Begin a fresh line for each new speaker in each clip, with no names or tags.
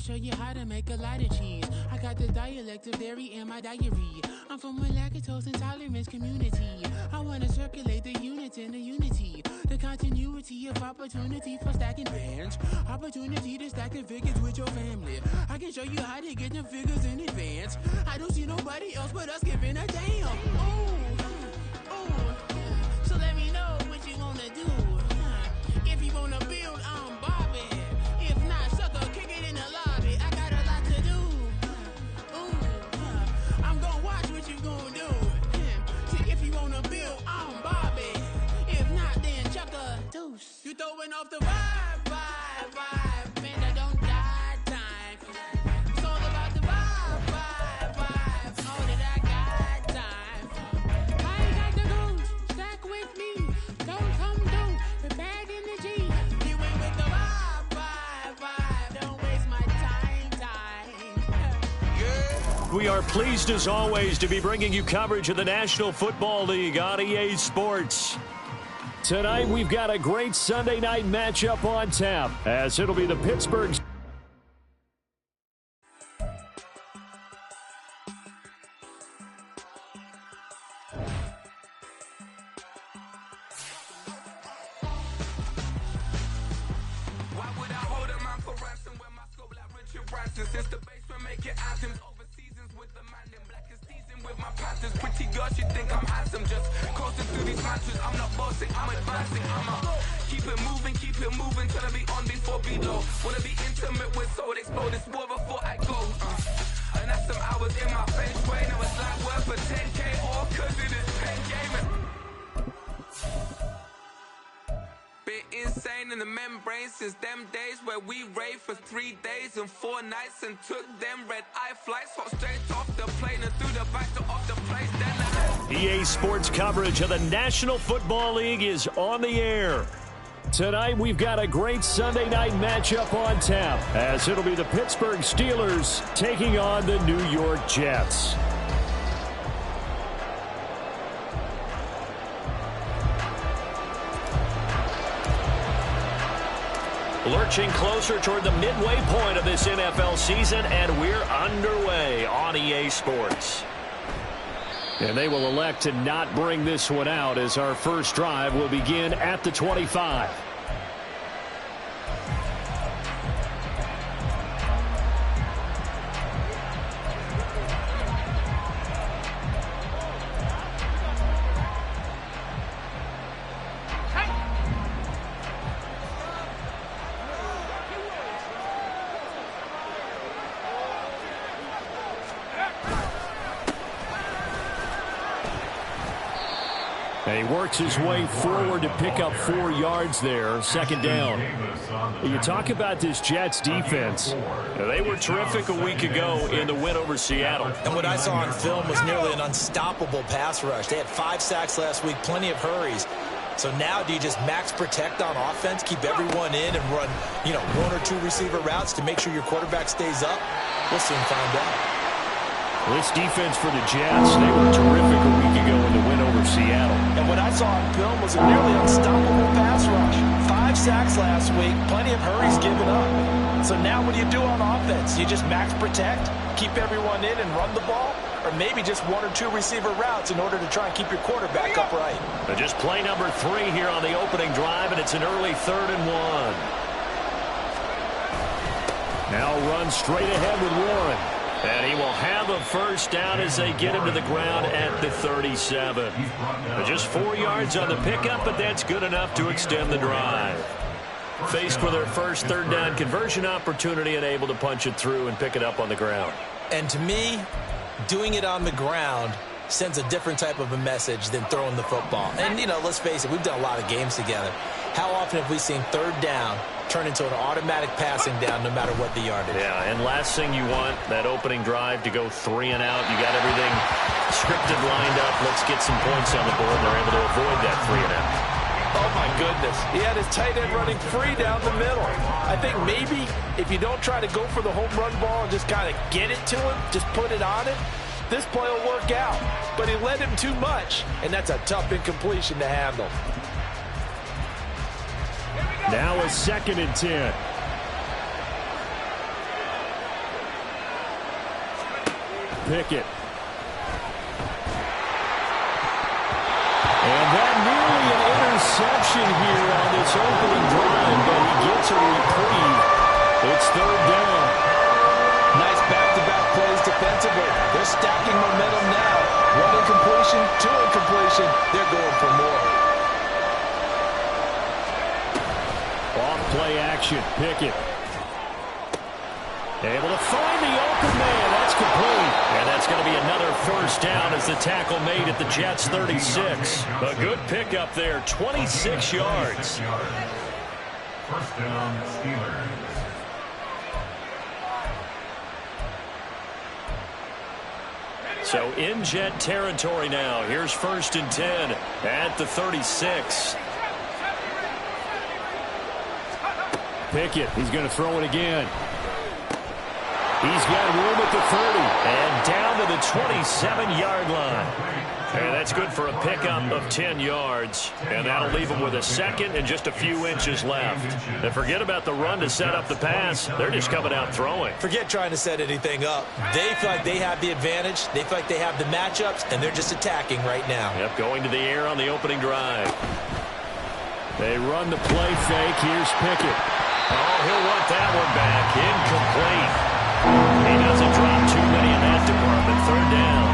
show you how to make a lot of cheese. I got the dialect of dairy in my diary. I'm from a lactose intolerance community. I want to circulate the units in the unity. The continuity of opportunity for stacking bands. Opportunity to stack the figures with your family. I can show you how to get them figures in advance. I don't see nobody else but us giving a damn. So let me know what you wanna do. If you wanna build, I'm Bobby. If not, sucker, kick it in the lobby. I got a lot to do. I'm gonna watch what you gonna do. See, if you wanna build, I'm Bobby. If not, then chuck a deuce. You throwing off the vibe, man, I don't die time. It's all about the vibe, all that I got time. I ain't got the goose, stack with me. Don't come through with bad energy. You ain't with the vibe, don't waste my time. Yeah.
We are pleased as always to be bringing you coverage of the National Football League on EA Sports. Tonight we've got a great Sunday night matchup on tap, as it'll be the Pittsburgh
since the basement making items over seasons with the man in black is season with my patterns. Pretty girl, she think I'm handsome. Just coasting through these matches. I'm not bossing, I'm advancing. I'ma keep it moving till I be on before below. Wanna be intimate with soul, explode this war before I go. And that's some hours in my face brain. I was like worth for 10K all cause it is 10 gaming. Insane in the membrane since them days where we raved for 3 days and 4 nights and took them red-eye flights, hot straight off the plane and through the back door of the place. Then
EA Sports coverage of the National Football League is on the air. Tonight we've got a great Sunday night matchup on tap, as it'll be the Pittsburgh Steelers taking on the New York Jets. Lurching closer toward the midway point of this NFL season, and we're underway on EA Sports. And they will elect to not bring this one out, as our first drive will begin at the 25. And he works his way forward to pick up 4 yards there, second down. You talk about this Jets defense. They were terrific a week ago in the win over Seattle.
And what I saw on film was nearly an unstoppable pass rush. They had 5 sacks last week, plenty of hurries. So now do you just max protect on offense, keep everyone in and run, 1 or 2 receiver routes to make sure your quarterback stays up? We'll soon find out.
This defense for the Jets, they were terrific a week ago in the win over Seattle.
And what I saw on film was a nearly unstoppable pass rush. 5 sacks last week, plenty of hurries given up. So now what do you do on offense? You just max protect, keep everyone in and run the ball? Or maybe just 1 or 2 receiver routes in order to try and keep your quarterback upright?
But just play number 3 here on the opening drive, and it's an early 3rd and 1. Now run straight ahead with Warren. And he will have a first down as they get him to the ground at the 37. Just 4 yards on the pickup, but that's good enough to extend the drive. Faced with their first 3rd down conversion opportunity and able to punch it through and pick it up on the ground.
And to me, doing it on the ground sends a different type of a message than throwing the football. And, let's face it, we've done a lot of games together. How often have we seen 3rd down turn into an automatic passing down no matter what the yardage?
Yeah, and last thing you want, that opening drive to go 3 and out. You got everything scripted, lined up. Let's get some points on the board. They're able to avoid that 3 and out.
Oh, my goodness. He had his tight end running free down the middle. I think maybe if you don't try to go for the home run ball and just kind of get it to him, just put it on it, this play will work out. But he led him too much, and that's a tough incompletion to handle.
Now a 2nd and 10. Pickett. And that nearly an interception here on this opening drive, but he gets a reprieve. It's third down.
Nice back-to-back plays defensively. They're stacking momentum now. One incompletion, two incompletion. They're going for more.
Off play action. Pickett. Able to find the open man. That's complete. And that's going to be another first down as the tackle made at the Jets' 36. A good pickup there. 26 yards.
First down, Steelers.
So in Jet territory now. Here's 1st and 10 at the 36. Pickett, he's going to throw it again. He's got room at the 30 and down to the 27-yard line. And that's good for a pickup of 10 yards. And that'll leave him with a second and just a few inches left. And forget about the run to set up the pass. They're just coming out throwing.
Forget trying to set anything up. They feel like they have the advantage. They feel like they have the matchups, and they're just attacking right now.
Yep, going to the air on the opening drive. They run the play fake. Here's Pickett. Oh, he'll want that one back. Incomplete. He doesn't drop too many in that department. Third down.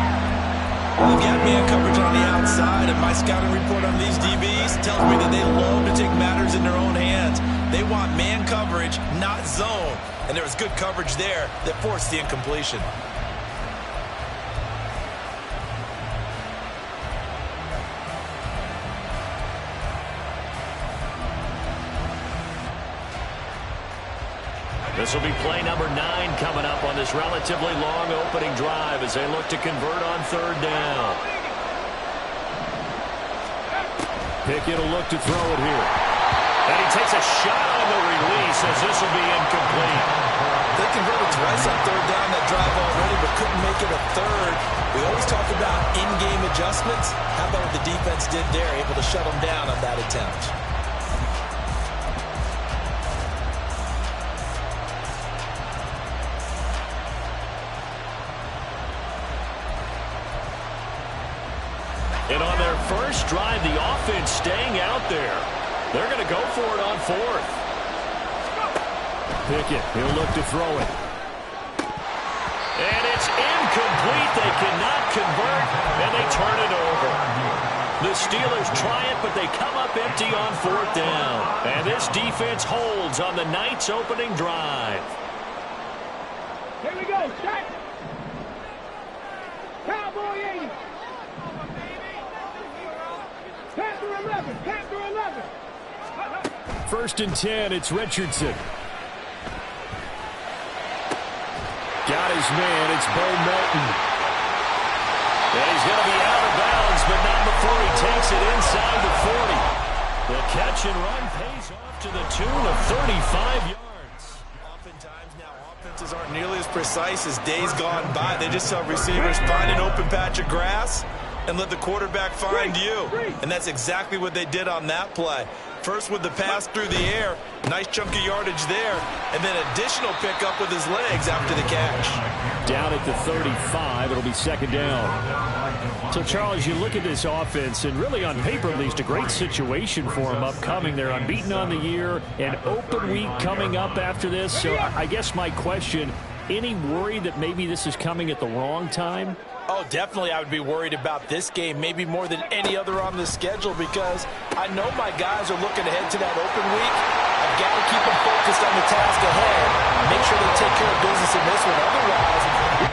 Well, they've got man coverage on the outside, and my scouting report on these DBs tells me that they love to take matters in their own hands. They want man coverage, not zone. And there was good coverage there that forced the incompletion.
This will be play number 9 coming up on this relatively long opening drive as they look to convert on third down. Pickett will look to throw it here. And he takes a shot on the release as this will be incomplete.
They converted twice on third down that drive already, but couldn't make it a third. We always talk about in-game adjustments. How about what the defense did there, able to shut them down on that attempt?
And on their first drive, the offense staying out there. They're going to go for it on 4th. Pickett, he'll look to throw it. And it's incomplete. They cannot convert, and they turn it over. The Steelers try it, but they come up empty on 4th down. And this defense holds on the night's opening drive.
Here we go, set. Cowboy 80. Panther 11, Panther 11.
1st and 10, it's Richardson. Got his man, it's Bo Melton. And he's going to be out of bounds, but not before he takes it inside the 40. The catch and run pays off to the tune of 35 yards.
Oftentimes now offenses aren't nearly as precise as days gone by. They just tell receivers, find an open patch of grass and let the quarterback find you. And that's exactly what they did on that play. First with the pass through the air, nice chunk of yardage there, and then additional pickup with his legs after the catch.
Down at the 35, it'll be 2nd down. So, Charles, you look at this offense, and really on paper, at least, a great situation for them upcoming. They're unbeaten on the year, an open week coming up after this. So I guess my question, any worry that maybe this is coming at the wrong time?
Oh, definitely I would be worried about this game, maybe more than any other on the schedule, because I know my guys are looking ahead to that open week. I've got to keep them focused on the task ahead, make sure they take care of business in this one. Otherwise,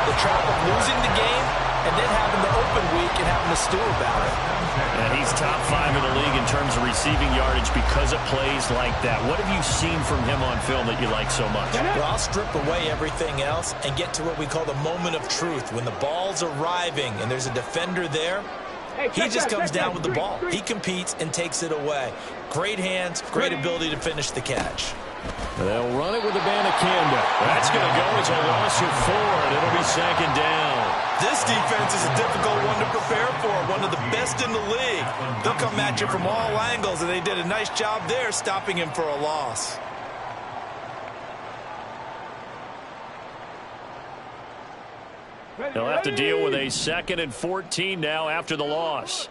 the trap of losing the game and then having the open week and having to stew about it.
And he's top 5 in the league in terms of receiving yardage because of plays like that. What have you seen from him on film that you like so much?
Well, I'll strip away everything else and get to what we call the moment of truth. When the ball's arriving and there's a defender there, he just comes down with the ball. He competes and takes it away. Great hands, great ability to finish the catch.
They'll run it with the Banacanda. That's going to go as a loss of 4, and it'll be second down.
This defense is a difficult one to prepare for, one of the best in the league. They'll come at you from all angles, and they did a nice job there stopping him for a loss.
They'll have to deal with a 2nd and 14 now after the loss.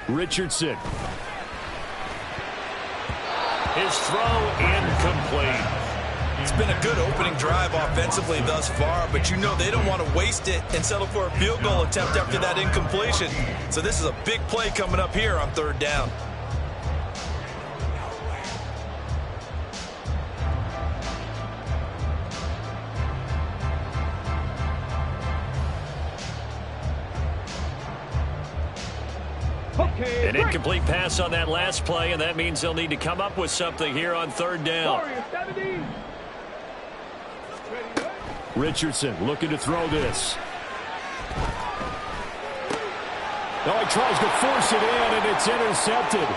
Richardson. His throw incomplete.
It's been a good opening drive offensively thus far, but you know they don't want to waste it and settle for a field goal attempt after that incompletion. So this is a big play coming up here on 3rd down.
An incomplete pass on that last play, and that means they'll need to come up with something here on 3rd down. Richardson looking to throw this. Oh, he tries to force it in, and it's intercepted.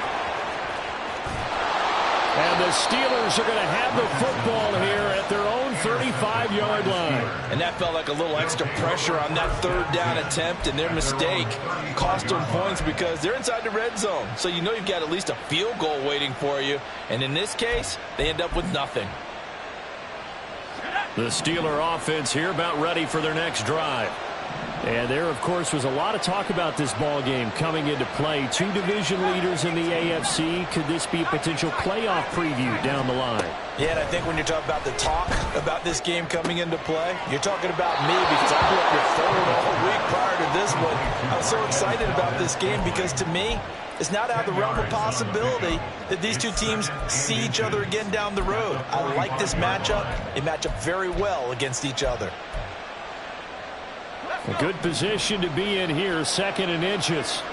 And the Steelers are going to have the football here at their own 35-yard line.
And that felt like a little extra pressure on that 3rd down attempt, and their mistake cost them points because they're inside the red zone. So you know you've got at least a field goal waiting for you. And in this case, they end up with nothing.
The Steeler offense here about ready for their next drive. And there, of course, was a lot of talk about this ball game coming into play. 2 division leaders in the AFC. Could this be a potential playoff preview down the line?
Yeah, and I think when you're talking about the talk about this game coming into play, you're talking about me because I blew up your phone all week prior to this one. I was so excited about this game because to me, it's not out of the realm of possibility that these two teams see each other again down the road. I like this matchup. They match up very well against each other.
A good position to be in here, 2nd and inches.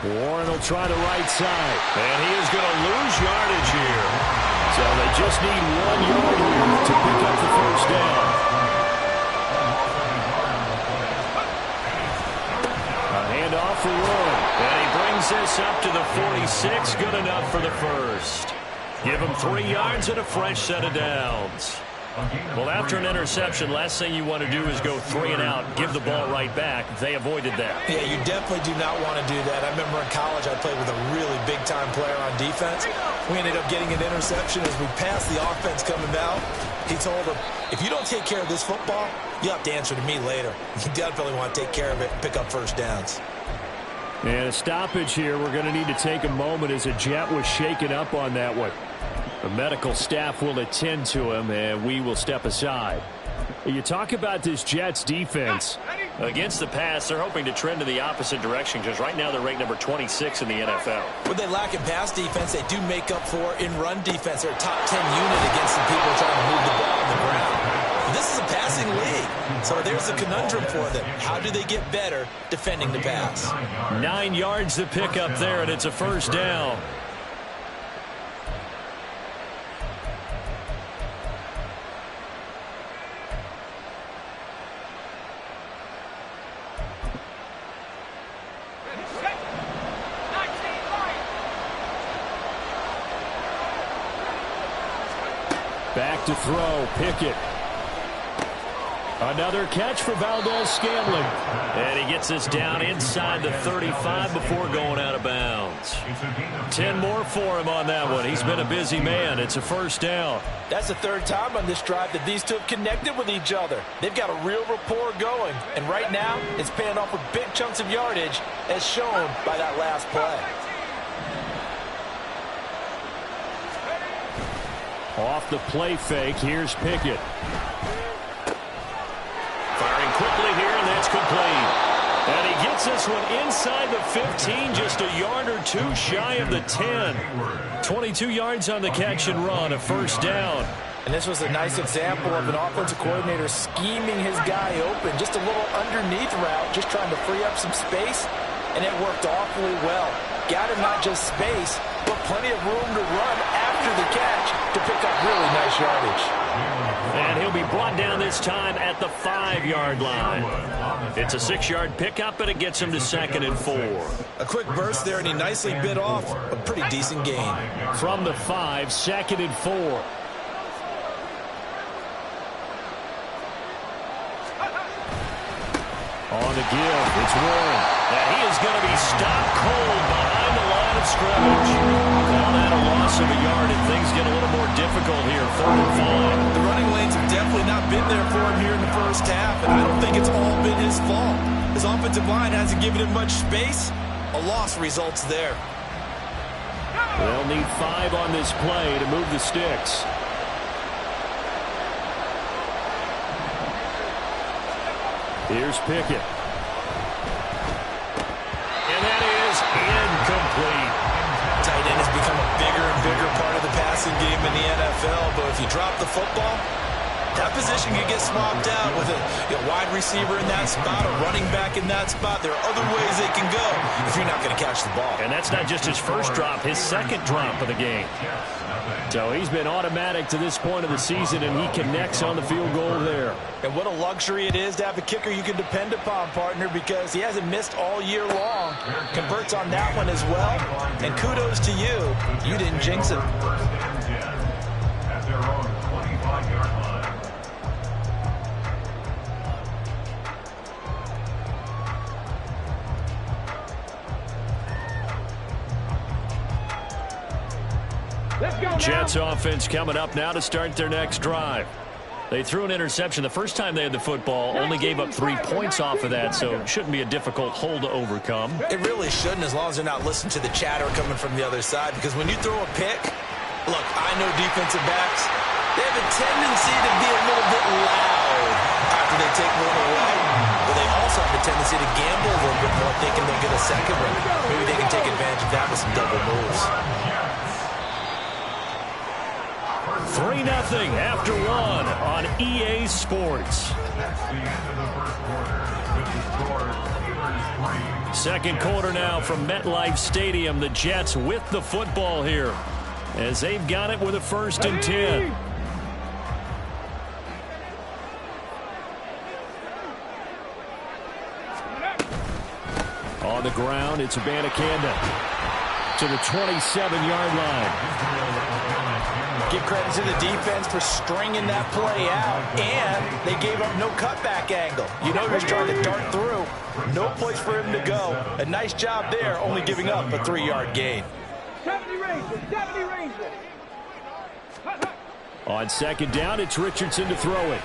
Warren will try the right side. And he is going to lose yardage here. So they just need 1 yard here to pick up the 1st down. A handoff for Warren. And he brings this up to the 46. Good enough for the 1st. Give him 3 yards and a fresh set of downs. Well, after an interception, last thing you want to do is go 3 and out, give the ball right back. They avoided that.
Yeah, you definitely do not want to do that. I remember in college I played with a really big-time player on defense. We ended up getting an interception as we passed the offense coming out. He told him, if you don't take care of this football, you'll have to answer to me later. You definitely want to take care of it and pick up 1st downs.
And a stoppage here. We're going to need to take a moment as a Jet was shaken up on that one. The medical staff will attend to him, and we will step aside. You talk about this Jets defense. Against the pass, they're hoping to trend in the opposite direction because right now they're ranked number 26 in the NFL.
What they lack in pass defense, they do make up for in run defense. They're a top 10 unit against the people trying to move the ball on the ground. But this is a passing league, so there's a conundrum for them. How do they get better defending the pass?
9 yards to pick up there, and it's a 1st down. Back to throw, Pickett. Another catch for Valdez-Scantling. And he gets this down inside the 35 before going out of bounds. 10 more for him on that one. He's been a busy man. It's a 1st down.
That's the 3rd time on this drive that these 2 have connected with each other. They've got a real rapport going. And right now, it's paying off with big chunks of yardage as shown by that last play.
Off the play fake, here's Pickett. Firing quickly here, and that's complete. And he gets gets this one inside the 15, just a yard or two shy of the 10. 22 yards on the catch and run, a first down.
And this was a nice example of an offensive coordinator scheming his guy open. Just a little underneath route, just trying to free up some space, and it worked awfully well. Got him not just space, but plenty of room to run after the catch to pick up really nice yardage.
And he'll be brought down this time at the 5-yard line. It's a 6-yard pickup, and it gets him to 2nd and 4.
A quick burst there, and he nicely bit off a pretty decent gain.
From the 5, 2nd and 4. On the give, it's Warren. And he is going to be stopped cold behind the line of scrimmage. Call that a loss of a yard, and things get a little more difficult here, 3rd and 5.
The running lanes have definitely not been there for him here in the first half, and I don't think it's all been his fault. His offensive line hasn't given him much space. A loss results there.
They'll need 5 on this play to move the sticks. Here's Pickett. And that is incomplete.
Tight end has become a bigger and bigger part of the passing game in the NFL, but if you drop the football, that position can get swapped out with a wide receiver in that spot, a running back in that spot. There are other ways they can go if you're not going to catch the ball.
And that's not just his first drop, his second drop of the game. So he's been automatic to this point of the season, and he connects on the field goal there.
And what a luxury it is to have a kicker you can depend upon, partner, because he hasn't missed all year long. Converts on that one as well. And kudos to you. You didn't jinx him.
At their own 25-yard line.
Jets offense coming up now to start their next drive. They threw an interception the first time they had the football, only gave up 3 points off of that, so it shouldn't be a difficult hole to overcome.
It really shouldn't, as long as they're not listening to the chatter coming from the other side, because when you throw a pick, look, I know defensive backs, they have a tendency to be a little bit loud after they take one away, but they also have a tendency to gamble a little bit more, thinking they'll get a second one. Maybe they can take advantage of that with some double moves.
3-0 after 1 on EA Sports. Second quarter now from MetLife Stadium. The Jets with the football here as they've got it with a 1st and 10. On the ground, it's Abanikanda to the 27-yard line.
Give credit to the defense for stringing that play out, and they gave up no cutback angle. You know, he's trying to dart through. No place for him to go. A nice job there, only giving up a 3-yard gain.
70 Rangers, 70 Rangers.
On 2nd down, it's Richardson to throw it.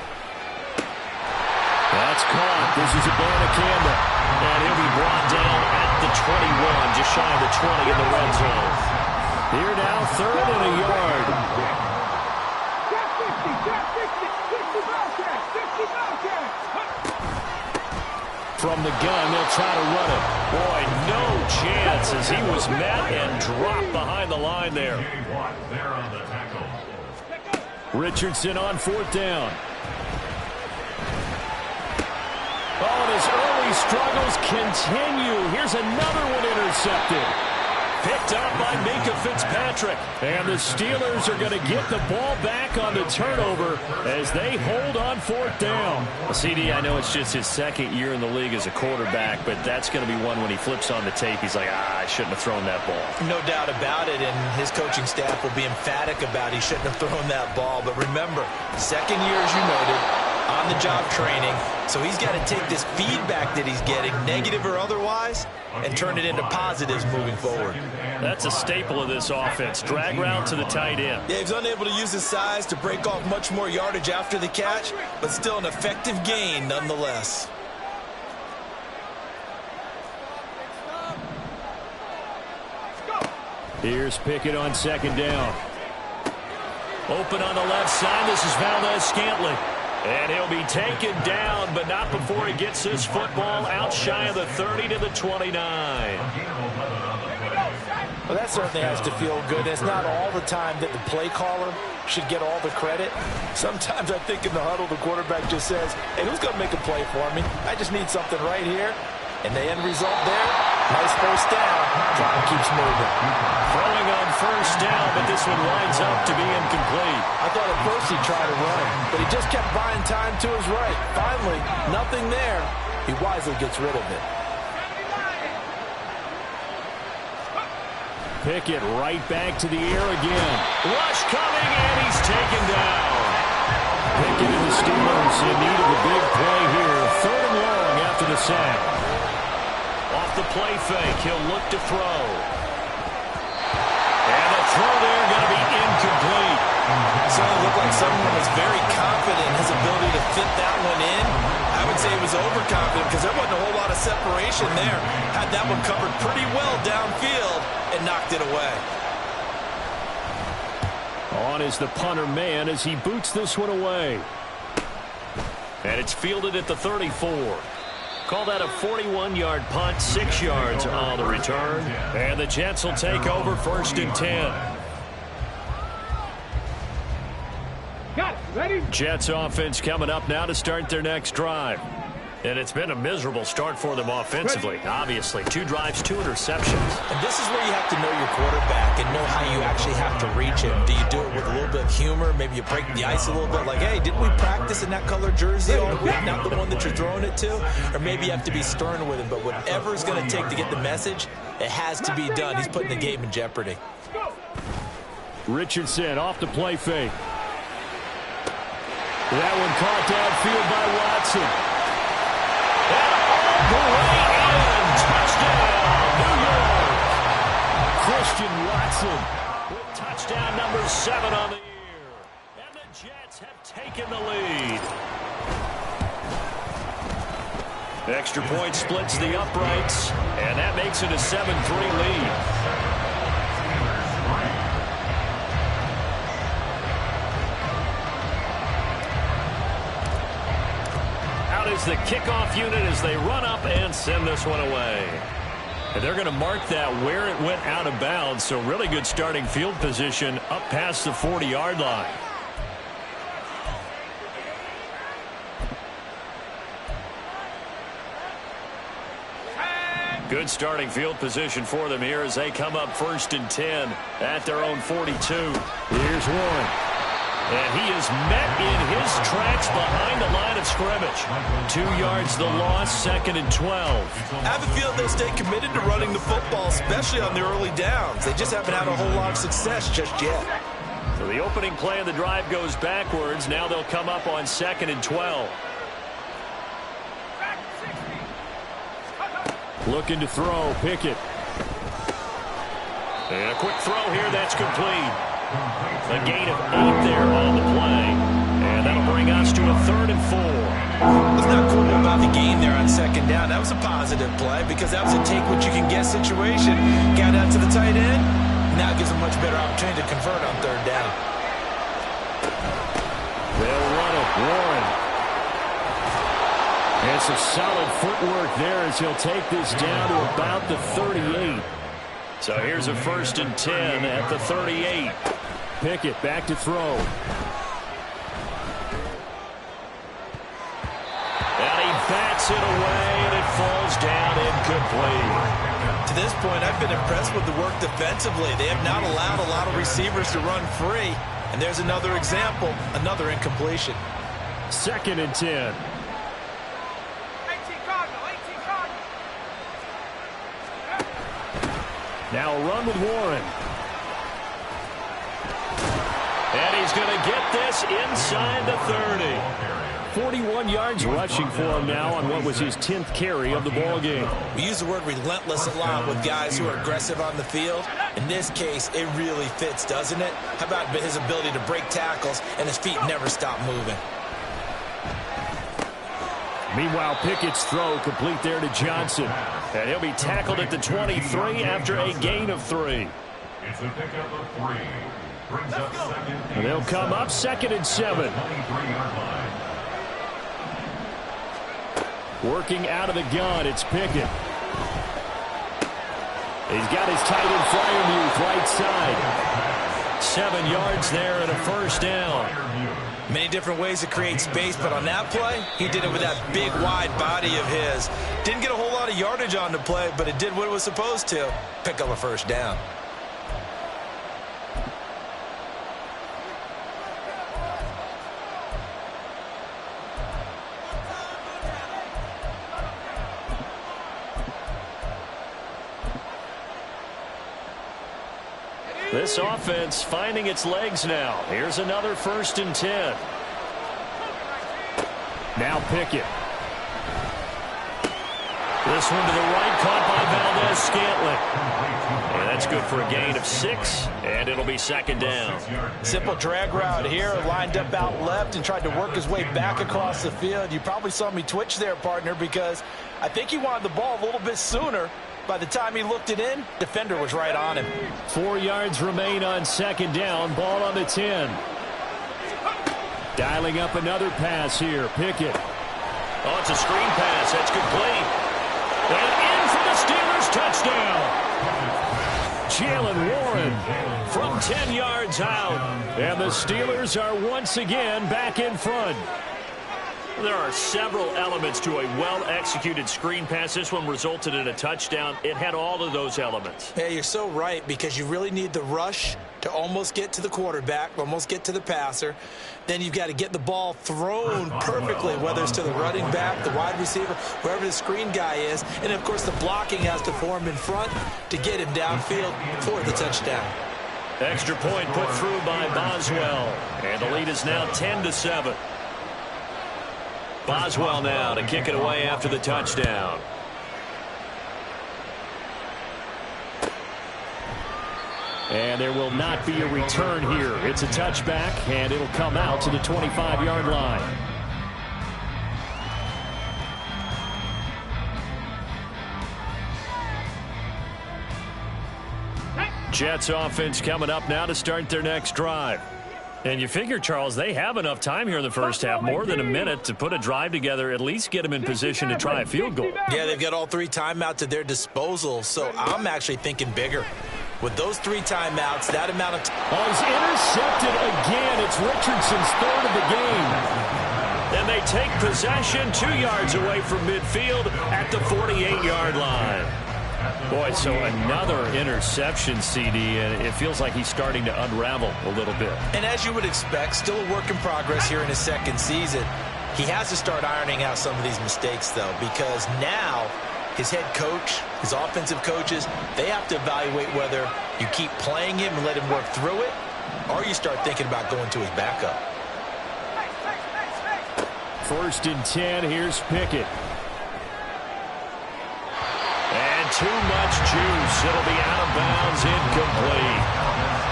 That's caught. This is Abanikanda, and he'll be brought down at the 21, just shy of the 20 in the red zone. Here now, 3rd and a yard. From the gun, they'll try to run it. Boy, no chance as he was met and dropped behind the line there. Richardson on 4th down. Oh, and his early struggles continue. Here's another one intercepted. Picked up by Minka Fitzpatrick. And the Steelers are going to get the ball back on the turnover as they hold on 4th down. Well, CD, I know it's just his 2nd year in the league as a quarterback, but that's going to be one when he flips on the tape, he's like, I shouldn't have thrown that ball.
No doubt about it, and his coaching staff will be emphatic about he shouldn't have thrown that ball. But remember, 2nd year, as you noted, on-the-job training, so he's got to take this feedback that he's getting, negative or otherwise, and turn it into positives moving forward.
That's a staple of this offense. Drag route to the tight end.
Yeah, he's unable to use his size to break off much more yardage after the catch, but still an effective gain nonetheless.
Here's Pickett on 2nd down. Open on the left side. This is Valdez-Scantling. And he'll be taken down, but not before he gets this football out shy of the 30 to the 29.
Well, that certainly has to feel good. It's not all the time that the play caller should get all the credit. Sometimes I think in the huddle, the quarterback just says, hey, who's going to make a play for me? I just need something right here. And the end result there, nice first down. Drive keeps moving.
Throwing on first down, but this one winds up to be incomplete.
I thought at first he'd try to run, but he just kept buying time to his right. Finally, nothing there. He wisely gets rid of it.
Pickett right back to the air again. Rush coming, and he's taken down. Pickett and the Steelers in need of a big play here. 3rd and long after the sack. Off the play fake, he'll look to throw. And the throw there going to be incomplete.
So it looked like someone was very confident in his ability to fit that one in. I would say he was overconfident because there wasn't a whole lot of separation there. Had that one covered pretty well downfield and knocked it away.
On is the punter man as he boots this one away. And it's fielded at the 34. Call that a 41-yard punt, 6 yards on the return. And the Jets will take over 1st and 10.
Got it. Ready?
Jets offense coming up now to start their next drive. And it's been a miserable start for them offensively. Obviously, 2 drives, 2 interceptions.
And this is where you have to know your quarterback and know how you actually have to reach him. Do you do it with a little bit of humor? Maybe you break the ice a little bit like, hey, didn't we practice in that color jersey all week, not the one that you're throwing it to? Or maybe you have to be stern with him. But whatever it's going to take to get the message, it has to be done. He's putting the game in jeopardy.
Richardson off the play fake. That one caught downfield by Watson. And all the way in. Touchdown, New York. Christian Watson with touchdown number 7 on the year. And the Jets have taken the lead. Extra point splits the uprights, and that makes it a 7-3 lead. Is the kickoff unit as they run up and send this one away. And they're going to mark that where it went out of bounds, so really good starting field position up past the 40-yard line. Good starting field position for them here as they come up 1st and 10 at their own 42. Here's Warren. And he is met in his tracks behind the line of scrimmage. 2 yards the loss, 2nd and 12.
I have a feeling they'll stay committed to running the football, especially on the early downs. They just haven't had a whole lot of success just yet.
So the opening play of the drive goes backwards. Now they'll come up on 2nd and 12. Looking to throw, Pickett. And a quick throw here, that's complete. A gain of 8 there on the play. And that'll bring us to a 3rd and 4.
What's not cool about the gain there on 2nd down, that was a positive play because that was a take-what-you-can-get situation. Got out to the tight end. Now it gives a much better opportunity to convert on 3rd down.
They'll run it, Warren. And some solid footwork there as he'll take this down to about the 38. So here's a 1st and 10 at the 38. Pickett back to throw. And he bats it away, and it falls down incomplete.
To this point, I've been impressed with the work defensively. They have not allowed a lot of receivers to run free. And there's another example, another incompletion.
2nd and 10. Now a run with Warren. And he's going to get this inside the 30. 41 yards rushing for him now on what was his 10th carry of the ballgame.
We use the word relentless a lot with guys who are aggressive on the field. In this case, it really fits, doesn't it? How about his ability to break tackles and his feet never stop moving?
Meanwhile, Pickett's throw complete there to Johnson. And he'll be tackled at the 23 after a gain of 3.
It's a pickup of 3. Brings up 2nd.
And they'll come up 2nd and 7.
23-yard line.
Working out of the gun, it's Pickett. He's got his tight end Freiermuth right side. 7 yards there and a first down.
Many different ways to create space, but on that play, he did it with that big, wide body of his. Didn't get a whole lot of yardage on the play, but it did what it was supposed to. Pick up a first down.
This offense finding its legs now. Here's another 1st and 10. Now Pickett. This one to the right, caught by Valdez-Scantling. And that's good for a gain of 6, and it'll be 2nd down.
Simple drag route here, lined up out left and tried to work his way back across the field. You probably saw me twitch there, partner, because I think he wanted the ball a little bit sooner. By the time he looked it in, defender was right on him.
4 yards remain on 2nd down. Ball on the 10. Dialing up another pass here. Pickett. Oh, it's a screen pass. That's complete. And in for the Steelers touchdown. Jalen Warren from 10 yards out. And the Steelers are once again back in front. There are several elements to a well-executed screen pass. This one resulted in a touchdown. It had all of those elements.
Yeah, you're so right, because you really need the rush to almost get to the quarterback, almost get to the passer. Then you've got to get the ball thrown perfectly, whether it's to the running back, the wide receiver, wherever the screen guy is. And, of course, the blocking has to form in front to get him downfield for the touchdown.
Extra point put through by Boswell. And the lead is now 10-7. Boswell now to kick it away after the touchdown. And there will not be a return here. It's a touchback, and it'll come out to the 25-yard line. Jets offense coming up now to start their next drive. And you figure, Charles, they have enough time here in the first half, more than a minute, to put a drive together, at least get them in position to try a field goal.
Yeah, they've got all 3 timeouts at their disposal, so I'm actually thinking bigger. With those 3 timeouts, that amount of time.
Oh, he's intercepted again. It's Richardson's 3rd of the game. And they take possession 2 yards away from midfield at the 48-yard line. Boy, so another interception, CD, and it feels like he's starting to unravel a little bit.
And as you would expect, still a work in progress here in his 2nd season. He has to start ironing out some of these mistakes, though, because now his head coach, his offensive coaches, they have to evaluate whether you keep playing him and let him work through it, or you start thinking about going to his backup.
1st and 10, here's Pickett. And too much juice. It'll be out of bounds, incomplete.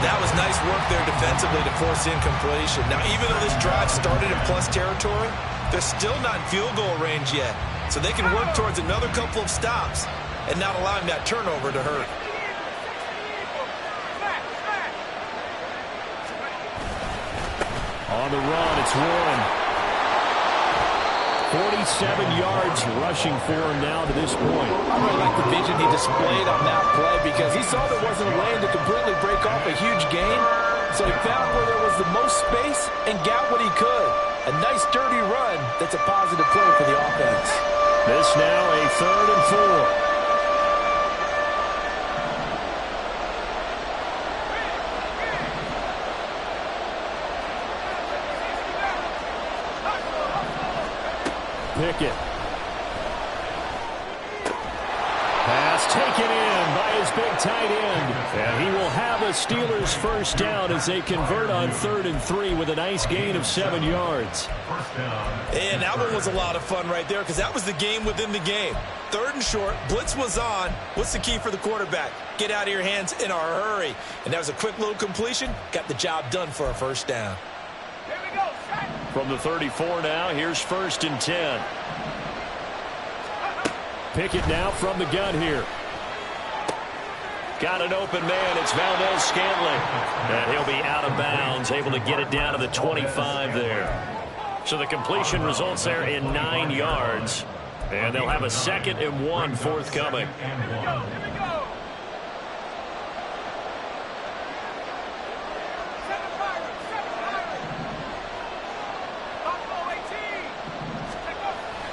That was nice work there defensively to force incompletion. Now, even though this drive started in plus territory, they're still not in field goal range yet. So they can work towards another couple of stops and not allowing that turnover to hurt.
On the run, it's Warren. 47 yards rushing for him now to this point.
I really like the vision he displayed on that play, because he saw there wasn't a lane to completely break off a huge gain. So he found where there was the most space and got what he could. A nice, dirty run that's a positive play for the offense.
This now a 3rd and 4. Pickett. Pass taken in by his big tight end. And he will have a Steelers first down as they convert on 3rd and 3 with a nice gain of 7 yards.
And that one was a lot of fun right there, because that was the game within the game. 3rd and short, blitz was on. What's the key for the quarterback? Get out of your hands in a hurry. And that was a quick little completion. Got the job done for a first down.
From the 34 now, here's 1st and 10. Pickett now from the gun here. Got an open man. It's Valdez-Scantling. And he'll be out of bounds, able to get it down to the 25 there. So the completion results there in 9 yards. And they'll have a 2nd and 1 forthcoming.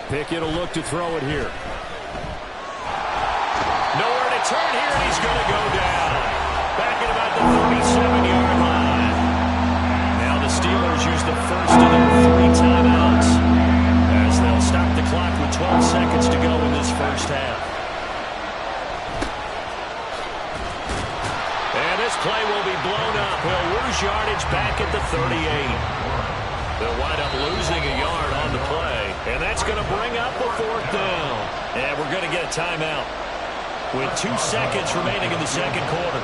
Pickett will look to throw it here. Nowhere to turn here, and he's going to go down. Back at about the 37-yard line. Now the Steelers use the first of their 3 timeouts as they'll stop the clock with 12 seconds to go in this first half. And this play will be blown up. He'll lose yardage back at the 38. They'll wind up losing a yard on the play, and that's going to bring up a 4th down. And we're going to get a timeout with 2 seconds remaining in the second quarter.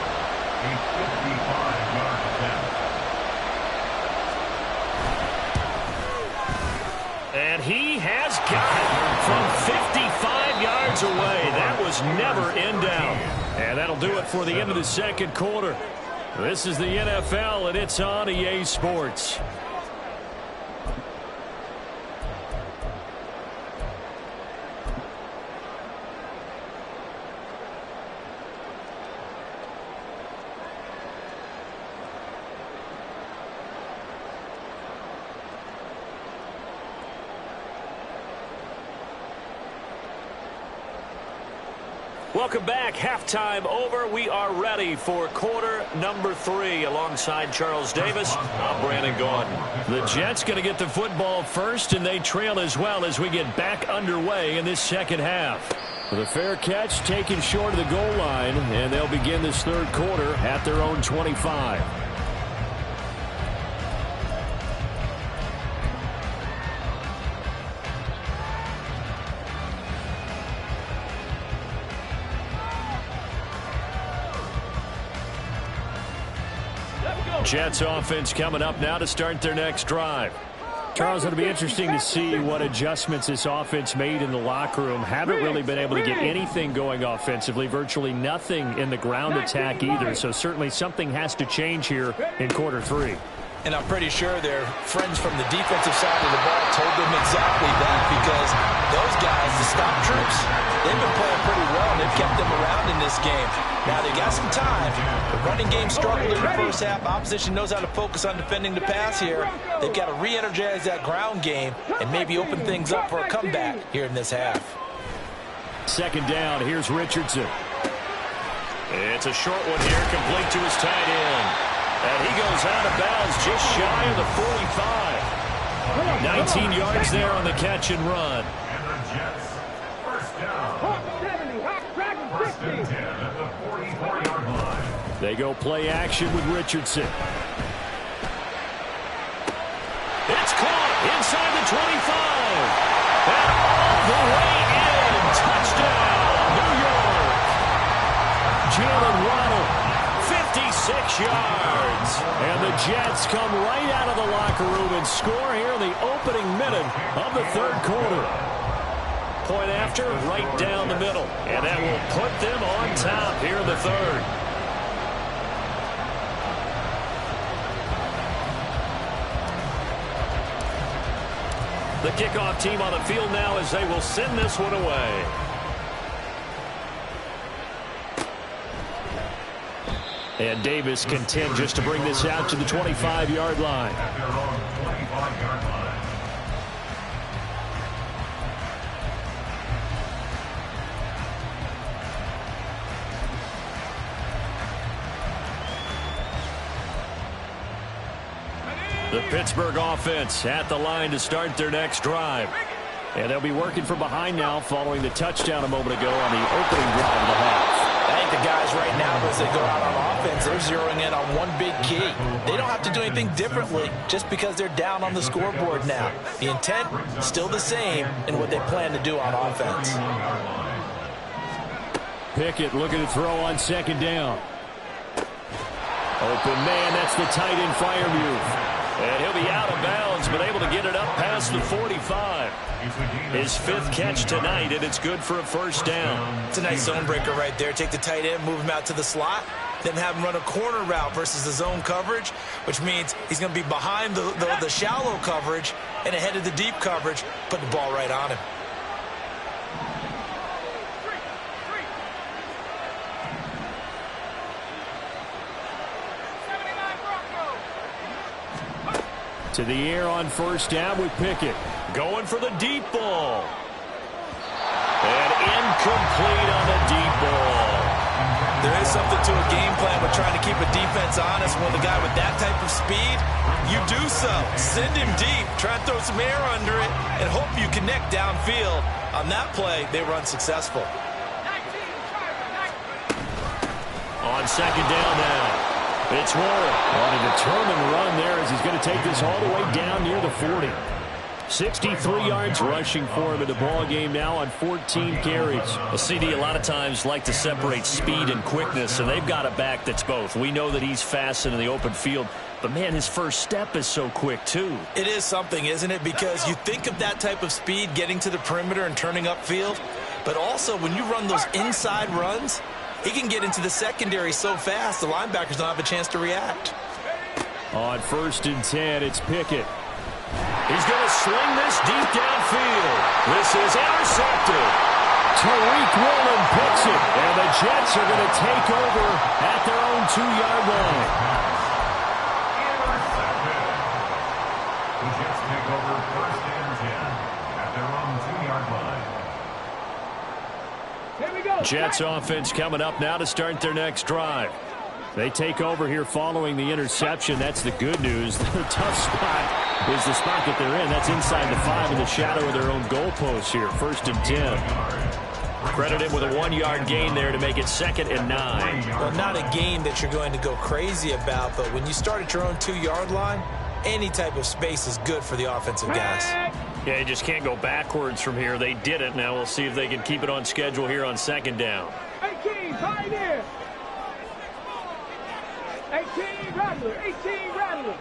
And he has got it from 55 yards away. That was never in doubt. And that'll do it for the end of the second quarter. This is the NFL, and it's on EA Sports. Welcome back. Halftime over. We are ready for quarter number 3. Alongside Charles Davis, I'm Brandon Gordon. The Jets going to get the football first, and they trail as well as we get back underway in this second half. The fair catch taken short of the goal line, and they'll begin this third quarter at their own 25. Jets offense coming up now to start their next drive. Charles, it'll be interesting to see what adjustments this offense made in the locker room. Haven't really been able to get anything going offensively, virtually nothing in the ground attack either. So certainly something has to change here in quarter 3.
And I'm pretty sure their friends from the defensive side of the ball told them exactly that, because those guys, the stop troops, they've been playing pretty well, and they've kept them around in this game. Now, they got some time. The running game struggled in the first half. Opposition knows how to focus on defending the pass here. They've got to re-energize that ground game and maybe open things up for a comeback here in this half.
Second down, here's Richardson. It's a short one here, complete to his tight end. And he goes out of bounds just shy of the 45. 19 yards there on the catch and run.
And the Jets, first down. First and 10 at the 44-yard line.
They go play action with Richardson. It's caught inside the 25. And all the way in. Touchdown, New York. Jalen Waddle, 56 yards. And the Jets come right out of the locker room and score here in the opening minute of the third quarter. Point after, right down the middle. And that will put them on top here in the third. The kickoff team on the field now as they will send this one away. And Davis content just to bring this out to the 25-yard line.
At their own 25-yard line.
The Pittsburgh offense at the line to start their next drive. And they'll be working from behind now following the touchdown a moment ago on the opening drive of the half.
I think the guys right now, as they go out on offense, they're zeroing in on one big key. They don't have to do anything differently just because they're down on the scoreboard now. The intent, still the same in what they plan to do on offense.
Pickett looking to throw on second down. Open man, that's the tight end Freiermuth. And he'll be out of bounds, but able to get it up past the 45. His fifth catch tonight, and it's good for a first down.
It's a nice zone breaker right there. Take the tight end, move him out to the slot, then have him run a corner route versus the zone coverage, which means he's going to be behind the shallow coverage and ahead of the deep coverage, put the ball right on him.
To the air on first down with Pickett. Going for the deep ball. And incomplete on the deep ball.
There is something to a game plan with trying to keep a defense honest. When the guy with that type of speed, you do so. Send him deep. Try and throw some air under it and hope you connect downfield. On that play, they were unsuccessful.
On second down now, it's Warren on a determined run there as he's going to take this all the way down near the 40. 63 yards rushing for him in the ball game now on 14 carries.
A CD a lot of times like to separate speed and quickness, and they've got a back that's both. We know that he's fast in the open field, but man, his first step is so quick too.
It is something, isn't it? Because you think of that type of speed getting to the perimeter and turning upfield, but also when you run those inside runs, he can get into the secondary so fast the linebackers don't have a chance to react.
On first and 10, it's Pickett. He's going to sling this deep downfield. This is intercepted. Tariq Woolen picks it, and the Jets are going to take over at their own 2-yard line.
Intercepted. The Jets take over first and 10 at their own 2-yard line.
Here we go.
Jets offense coming up now to start their next drive. They take over here following the interception. That's the good news. The tough spot is the spot that they're in. That's inside the 5 in the shadow of their own goalpost here. First and 10.
Credit him with a 1-yard gain there to make it 2nd and 9.
Well, not a gain that you're going to go crazy about, but when you start at your own 2-yard line, any type of space is good for the offensive guys.
Yeah, you just can't go backwards from here. They did it. Now we'll see if they can keep it on schedule here on 2nd down.
18, right there. 18, Rattler. 18, Rattler.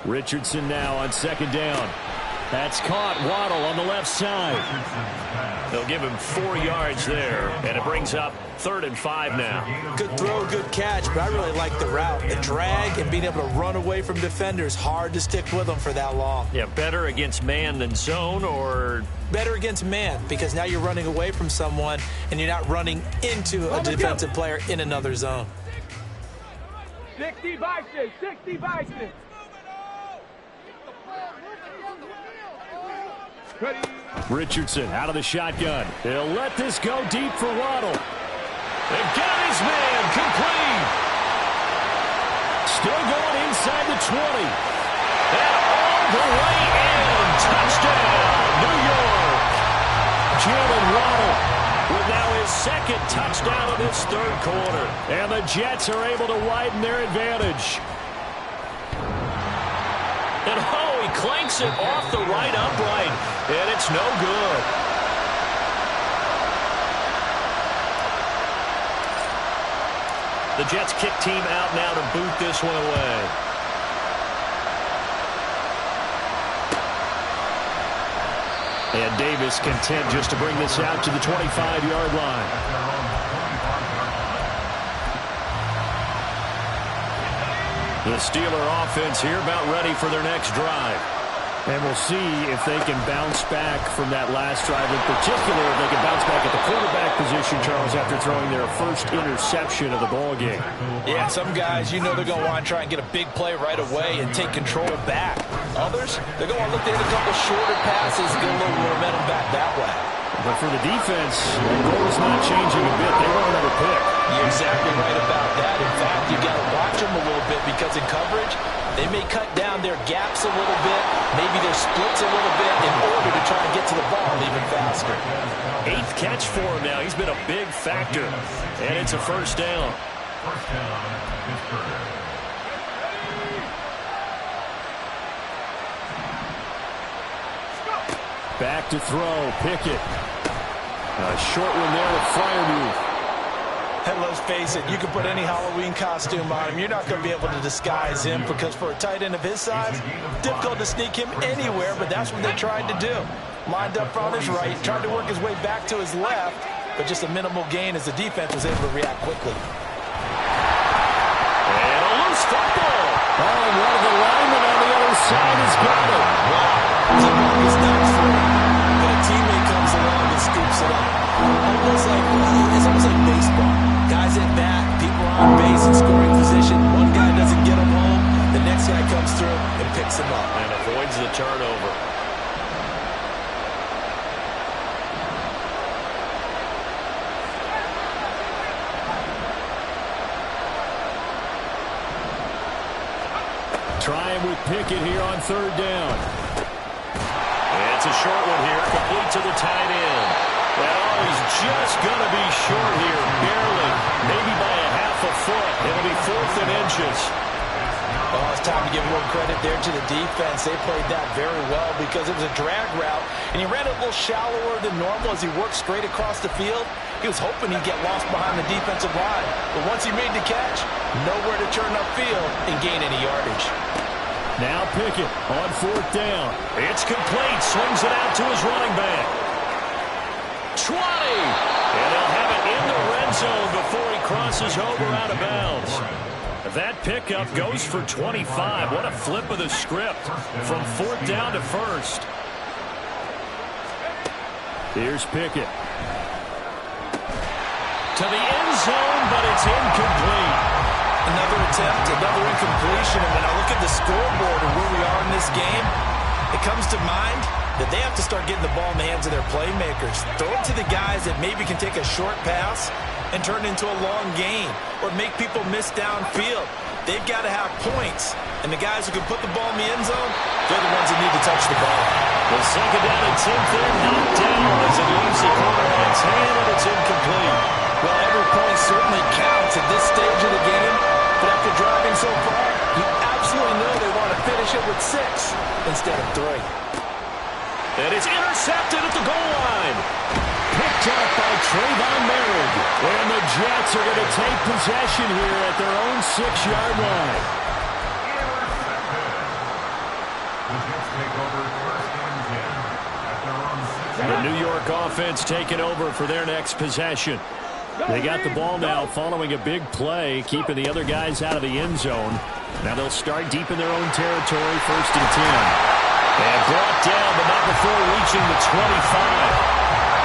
Richardson now on 2nd down. That's caught. Waddle on the left side.
They'll give him 4 yards there, and it brings up 3rd and 5 now.
Good throw, good catch, but I really like the route. The drag and being able to run away from defenders, hard to stick with them for that long.
Yeah, better against man than zone, or
better against man, because now you're running away from someone and you're not running into a defensive player in another zone.
60 Bison, 60 Bison.
Richardson out of the shotgun. He'll let this go deep for Waddle. They've got his man complete. Still going inside the 20. And all the way in. Touchdown, New York. Jalen Waddle with now his 2nd touchdown of this 3rd quarter. And the Jets are able to widen their advantage.
And he clanks it off the right upright, and it's no good. The Jets kick team out now to boot this one away.
And Davis content just to bring this out to the 25-yard line. The Steeler offense here about ready for their next drive. And we'll see if they can bounce back from that last drive. In particular, if they can bounce back at the quarterback position, Charles, after throwing their first interception of the ballgame.
Yeah, some guys, you know they're going to want to try and get a big play right away and take control back. Others, they're going to look to hit a couple shorter passes, get a little momentum back that way.
But for the defense, the goal is not changing a bit. They want another pick.
You're exactly right about that. In fact, you got to watch them a little bit because in coverage, they may cut down their gaps a little bit, maybe their splits a little bit in order to try and get to the ball even faster.
8th catch for him now. He's been a big factor. And it's a first down.
First down, Pittsburgh.
Back to throw, Pickett. A short one there with Freiermuth.
And let's face it, you can put any Halloween costume on him. You're not going to be able to disguise him because for a tight end of his size, difficult to sneak him anywhere, but that's what they tried to do. Lined up on his right, tried to work his way back to his left, but just a minimal gain as the defense was able to react quickly.
And a loose football.
Oh, and one of the linemen on the other side has got it.
Wow. It's nice for him, but a teammate comes along and scoops it up. It's almost like baseball. Guys at bat, people are on base in scoring position. One guy doesn't get them home. The next guy comes comes through and picks him up.
And avoids the turnover.
Trying with Pickett here on third down.
It's a short one here, complete to the tight end. Well, he's just going to be short here, barely, maybe by a half a foot. It'll be 4th and inches.
Oh, it's time to give a little credit there to the defense. They played that very well because it was a drag route, and he ran it a little shallower than normal as he worked straight across the field. He was hoping he'd get lost behind the defensive line, but once he made the catch, nowhere to turn upfield and gain any yardage.
Now Pickett on 4th down.
It's complete. Swings it out to his running back. 20. And they'll have it in the red zone before he crosses over out of bounds. That pickup goes for 25. What a flip of the script from 4th down to 1st.
Here's Pickett.
To the end zone, but it's incomplete.
Another attempt, another incompletion, and when I look at the scoreboard and where we are in this game, it comes to mind that they have to start getting the ball in the hands of their playmakers. Throw it to the guys that maybe can take a short pass and turn it into a long gain or make people miss downfield. They've got to have points, and the guys who can put the ball in the end zone, they're the ones that need to touch the ball.
Well, 2nd down and 10th there, knocked down as it leaves the quarterback's hand, and it's incomplete.
Well, every point certainly counts at this stage of the game, but after driving so far, you absolutely know they want to finish it with 6 instead of 3.
And it's intercepted at the goal line. Picked up by Trayvon Merrick.
And the Jets are going to take possession here at their own 6-yard line.
The New York offense taking over for their next possession.
They got the ball now following a big play, keeping the other guys out of the end zone. Now they'll start deep in their own territory, 1st and 10.
And brought down, but not before reaching the 25.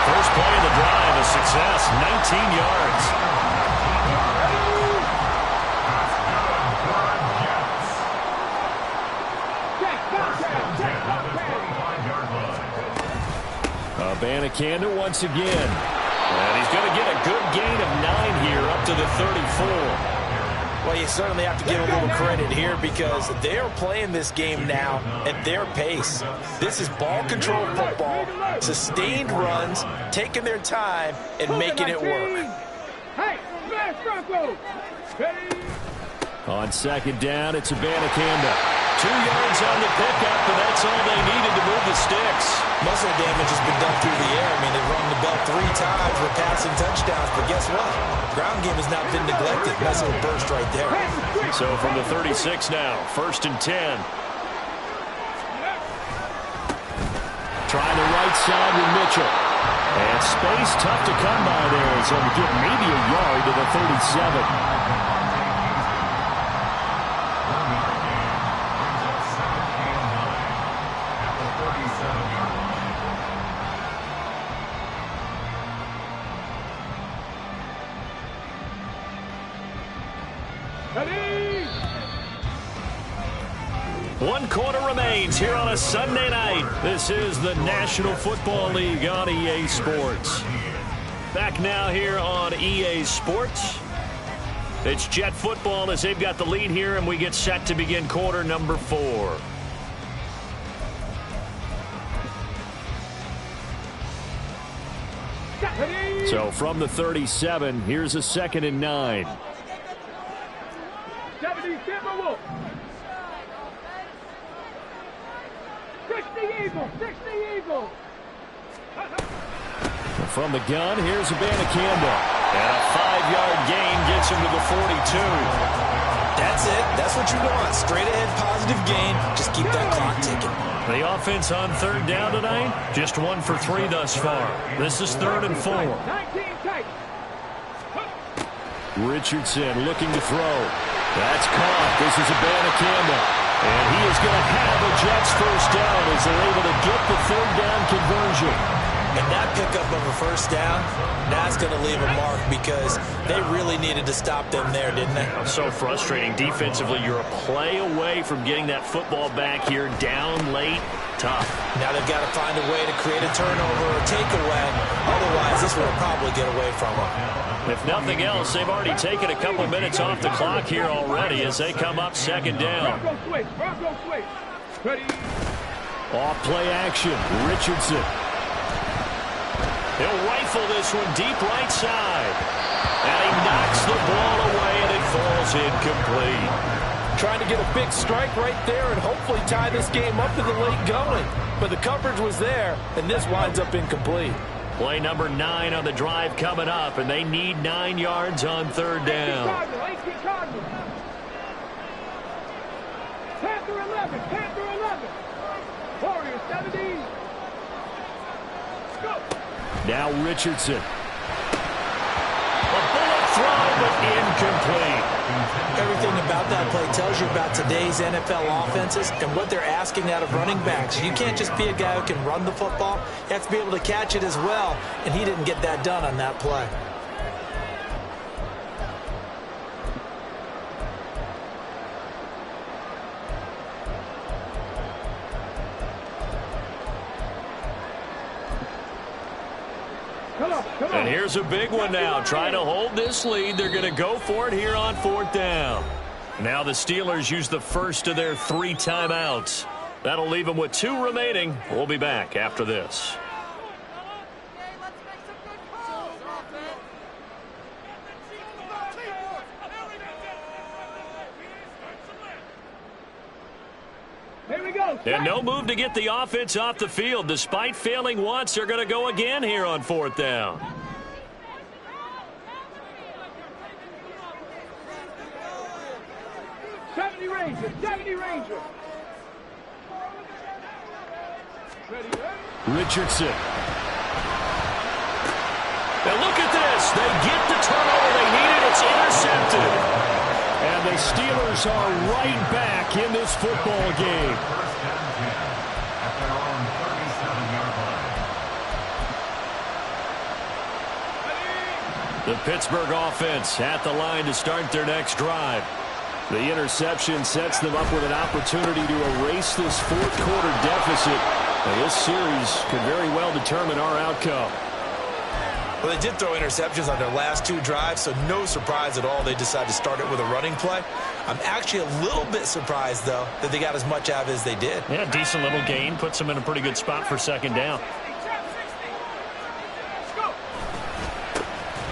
First play of the drive, a success, 19 yards.
Abanikanda once again.
And he's going to get a good gain of 9 here, up to the 34.
Well, you certainly have to give a little credit here because they're playing this game now at their pace. This is ball control football, sustained runs, taking their time, and making it work.
Hey, smash Bronco!
On 2nd down, it's Abanikanda.
2 yards on the pickup, and that's all they needed to move the sticks.
Muscle damage has been done through the air. I mean, they've rung the bell 3 times with passing touchdowns, but guess what? Ground game has not been neglected. Nice little burst right there.
So from the 36 now, 1st and 10.
Trying the right side with Mitchell. And space tough to come by there as he'll get maybe a yard to the 37.
One quarter remains here on a Sunday night. This is the National Football League on EA Sports. Back now here on EA Sports. It's Jet football as they've got the lead here, and we get set to begin quarter number 4.
So from the 37, here's a 2nd and 9.
70 Timberwolves. 60 Eagles. 60 Eagles.
From the gun, here's Abanikanda.
And a 5-yard gain gets him to the 42.
That's it. That's what you want. Straight ahead positive gain. Just keep that clock ticking.
The offense on 3rd down tonight, just 1 for 3 thus far. This is 3rd and 4.
19 tight.
Richardson looking to throw. That's caught. This is Abanikanda. And he is going to have a Jets first down as they're able to get the 3rd down conversion.
And that pickup of a first down, that's going to leave a mark because they really needed to stop them there, didn't they?
So frustrating. Defensively, you're a play away from getting that football back here, down late. Tough.
Now they've got to find a way to create a turnover or takeaway. Otherwise, this will probably get away from them.
If nothing else, they've already taken a couple minutes off the clock here already as they come up second down.
Bronco switch. Ready.
Off play action. Richardson.
He'll rifle this one deep right side. And he knocks the ball away, and it falls incomplete.
Trying to get a big strike right there and hopefully tie this game up in the late going. But the coverage was there, and this winds up incomplete.
Play number 9 on the drive coming up, and they need 9 yards on third down.
18 Cardinals. Panther 11. Panther 11. Warriors 17. Go.
Now Richardson.
A bullet throw, but incomplete.
Everything about that play tells you about today's NFL offenses and what they're asking out of running backs. You can't just be a guy who can run the football. You have to be able to catch it as well, and he didn't get that done on that play.
And here's a big one now. Trying to hold this lead. They're going to go for it here on fourth down. Now the Steelers use the first of their 3 timeouts. That'll leave them with 2 remaining. We'll be back after this.
Here we go.
And no move to get the offense off the field. Despite failing once, they're going to go again here on fourth down.
Ranger. 70 Ranger. Ready,
Richardson.
Now look at this. They get the turnover they needed. It's intercepted.
And the Steelers are right back in this football game.
At their own 37-yard line.
The Pittsburgh offense at the line to start their next drive.
The interception sets them up with an opportunity to erase this fourth quarter deficit. And this series could very well determine our outcome.
Well, they did throw interceptions on their last 2 drives, so no surprise at all they decided to start it with a running play. I'm actually a little bit surprised, though, that they got as much out of it as they did.
Yeah, decent little gain. Puts them in a pretty good spot for second down.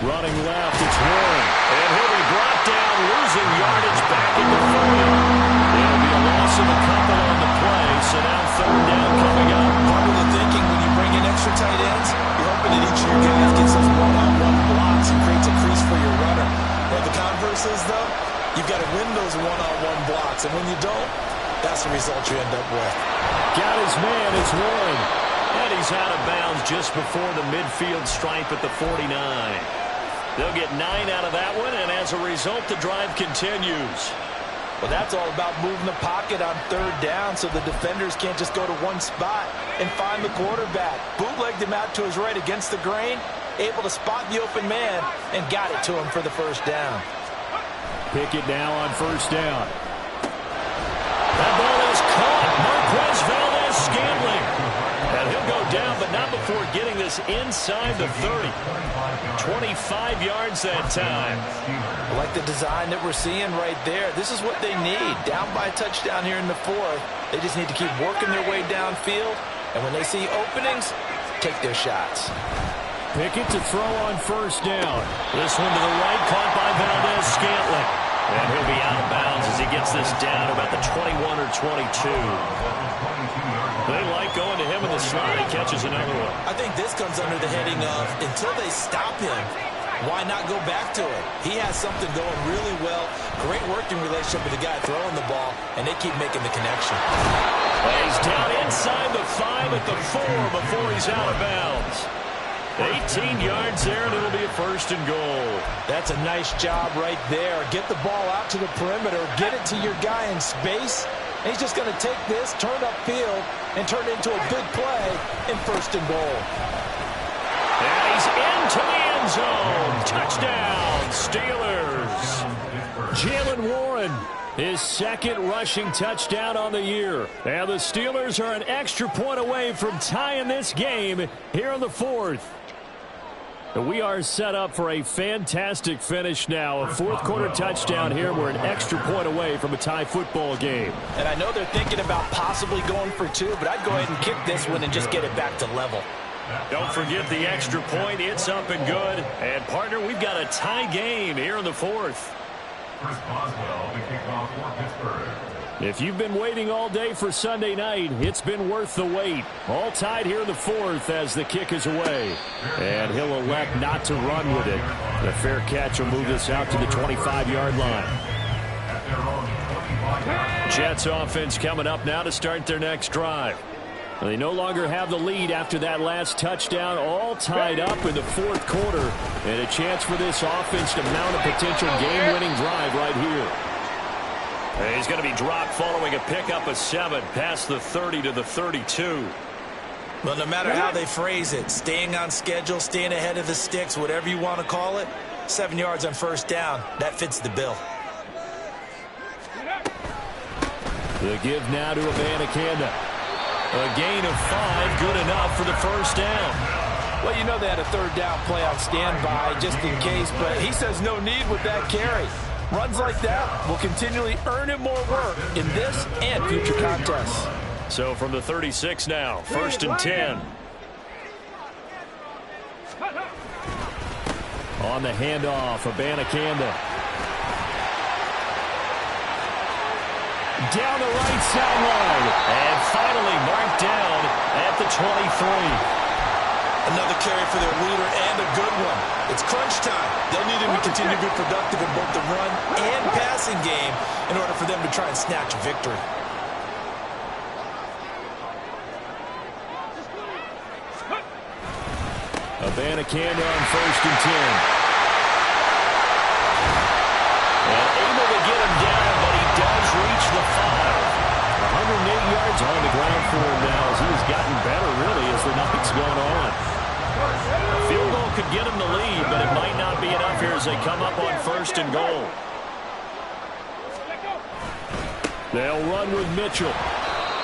Running left, it's Warren.
And he'll be brought down, losing yardage back in the 40. It'll be a loss of a couple on the play, so now third down coming up.
Part of the thinking when you bring in extra tight ends, you're hoping that each of your guys gets those one-on-one blocks and creates a crease for your runner. Well, the converse is, though, you've got to win those one-on-one blocks, and when you don't, that's the result you end up with.
Got his man, it's Warren.
And he's out of bounds just before the midfield stripe at the 49. They'll get 9 out of that one, and as a result, the drive continues.
Well, that's all about moving the pocket on third down so the defenders can't just go to one spot and find the quarterback. Bootlegged him out to his right against the grain, able to spot the open man, and got it to him for the first down.
Pickett now on first down.
That ball is caught. Marquez Valdez-Scantling. And he'll go down, but not before getting this inside the 30. 25 yards that time.
I like the design that we're seeing right there. This is what they need. Down by a touchdown here in the 4th. They just need to keep working their way downfield. And when they see openings, take their shots.
Pickett to throw on first down.
This one to the right, caught by Valdez-Scantling. And he'll be out of bounds as he gets this down about the 21 or 22. They like going to him in the slot. He catches another one.
I think this comes under the heading of, until they stop him, why not go back to it? He has something going really well. Great working relationship with the guy throwing the ball, and they keep making the connection.
Well, he's down inside the 5 at the 4 before he's out of bounds. 18 yards there, and it'll be a first and goal.
That's a nice job right there. Get the ball out to the perimeter. Get it to your guy in space. And he's just going to take this, turn upfield, and turn it into a big play in first and goal.
into the end zone. Touchdown, Steelers. Jalen Warren, his second rushing touchdown on the year. And the Steelers are an extra point away from tying this game here in the fourth. We are set up for a fantastic finish now. A fourth-quarter touchdown here. We're an extra point away from a tie football game.
And I know they're thinking about possibly going for two, but I'd go ahead and kick this one and just get it back to level.
Don't forget the extra point. It's up and good. And, partner, we've got a tie game here in the fourth.
Chris Boswell, the kickoff for Pittsburgh.
If you've been waiting all day for Sunday night, it's been worth the wait. All tied here in the fourth as the kick is away. And he'll elect not to run with it. The fair catch will move this out to the 25-yard line. Jets offense coming up now to start their next drive. They no longer have the lead after that last touchdown, all tied up in the fourth quarter. And a chance for this offense to mount a potential game-winning drive right here. He's going to be dropped following a pickup of 7 past the 30 to the 32.
Well, no matter how they phrase it, staying on schedule, staying ahead of the sticks, whatever you want to call it, 7 yards on first down, that fits the bill.
The give now to Abanikanda. A gain of 5, good enough for the first down.
Well, you know they had a third down play on standby just in case, but he says no need with that carry. Runs like that will continually earn him more work in this and future contests.
So from the 36 now, 1st and 10. On the handoff, Abanikanda. Down the right sideline. And finally marked down at the 23.
Another carry for their leader and a good one. It's crunch time. They'll need him to continue to be productive in both the run and passing game in order for them to try and snatch a victory.
Abanikanda on 1st and 10. And able to get him down, but he does reach the 5. 108 yards on the ground for him now as he has gotten better, really, as the night's gone on. A field goal could get him the lead, but it might not be enough here as they come up on 1st and goal. They'll run with Mitchell.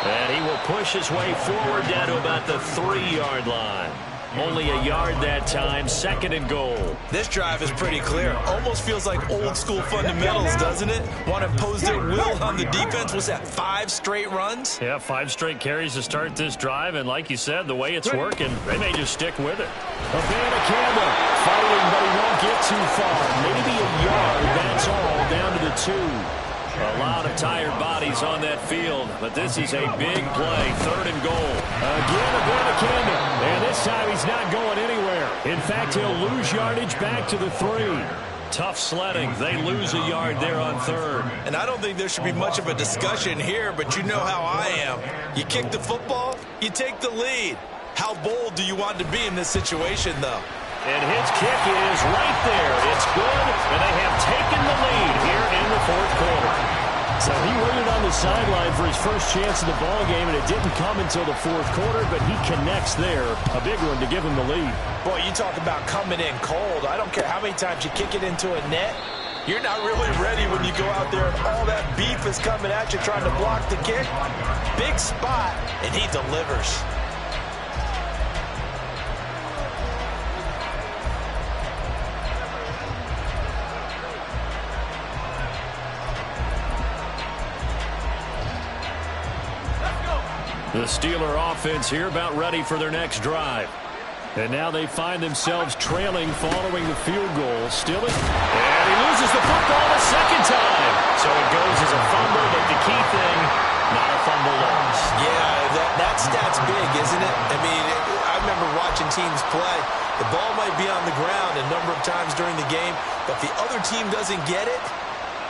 And he will push his way forward down to about the 3-yard line. Only a yard that time, 2nd and goal.
This drive is pretty clear. Almost feels like old school fundamentals, doesn't it? Want to impose their will on the defense. Was that 5 straight runs?
Yeah, 5 straight carries to start this drive. And like you said, the way it's working, they may just stick with it. Abanikanda fighting, but he won't get too far. Maybe a yard, that's all, down to the 2. A lot of tired bodies on that field, but this is a big play. 3rd and goal. Again, Abanikanda. And this time he's not going anywhere. In fact, he'll lose yardage back to the 3. Tough sledding. They lose a yard there on 3rd.
And I don't think there should be much of a discussion here, but you know how I am. You kick the football, you take the lead. How bold do you want to be in this situation, though?
And his kick is right there. It's good, and they have taken the lead here in the 4th quarter. So he waited on the sideline for his first chance in the ballgame, and it didn't come until the 4th quarter, but he connects there. A big one to give him the lead.
Boy, you talk about coming in cold. I don't care how many times you kick it into a net. You're not really ready when you go out there and all that beef is coming at you trying to block the kick. Big spot, and he delivers.
The Steeler offense here about ready for their next drive. And now they find themselves trailing following the field goal. Still it. And he loses the football the 2nd time. So it goes as a fumble, but the key thing, not a fumble loss.
Yeah, that stat's big, isn't it? I mean, I remember watching teams play. The ball might be on the ground a number of times during the game, but if the other team doesn't get it,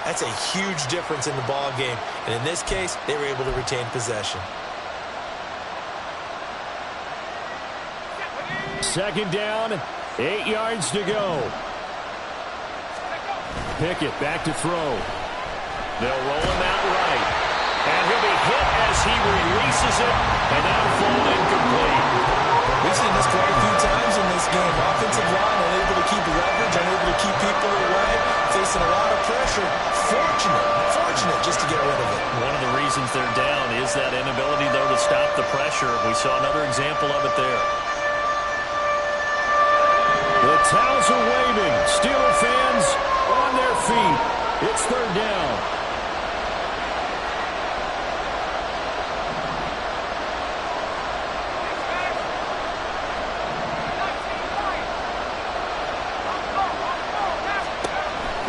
that's a huge difference in the ball game. And in this case, they were able to retain possession.
2nd down, 8 yards to go. Pickett back to throw. They'll roll him out right. And he'll be hit as he releases it, and that'll fall incomplete.
We've seen this quite a few times in this this game. Offensive line unable to keep leverage, unable to keep people away, facing a lot of pressure. Fortunate just to get rid of it.
One of the reasons they're down is that inability, though, to stop the pressure. We saw another example of it there.
The towels are waving. Steeler fans on their feet. It's third down.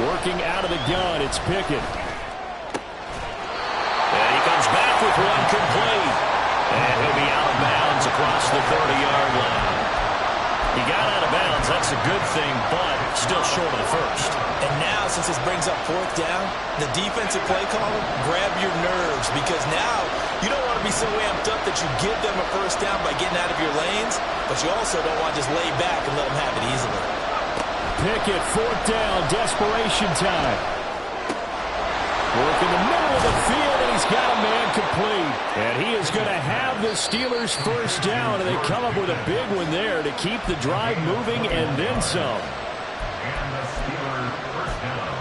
Working out of the gun, it's Pickett.
And he comes back with one complete. And he'll be out of bounds across the 30-yard line. He got out of bounds. That's a good thing, but still short of the first.
And now, since this brings up fourth down, the defensive play caller, grab your nerves, because now you don't want to be so amped up that you give them a first down by getting out of your lanes, but you also don't want to just lay back and let them have it easily.
Pickett, fourth down, desperation time. Work in the middle of the field, and he's got a man complete. And he is going to have the Steelers' first down, and they come up with a big one there to keep the drive moving and then some.
And the Steelers' first down.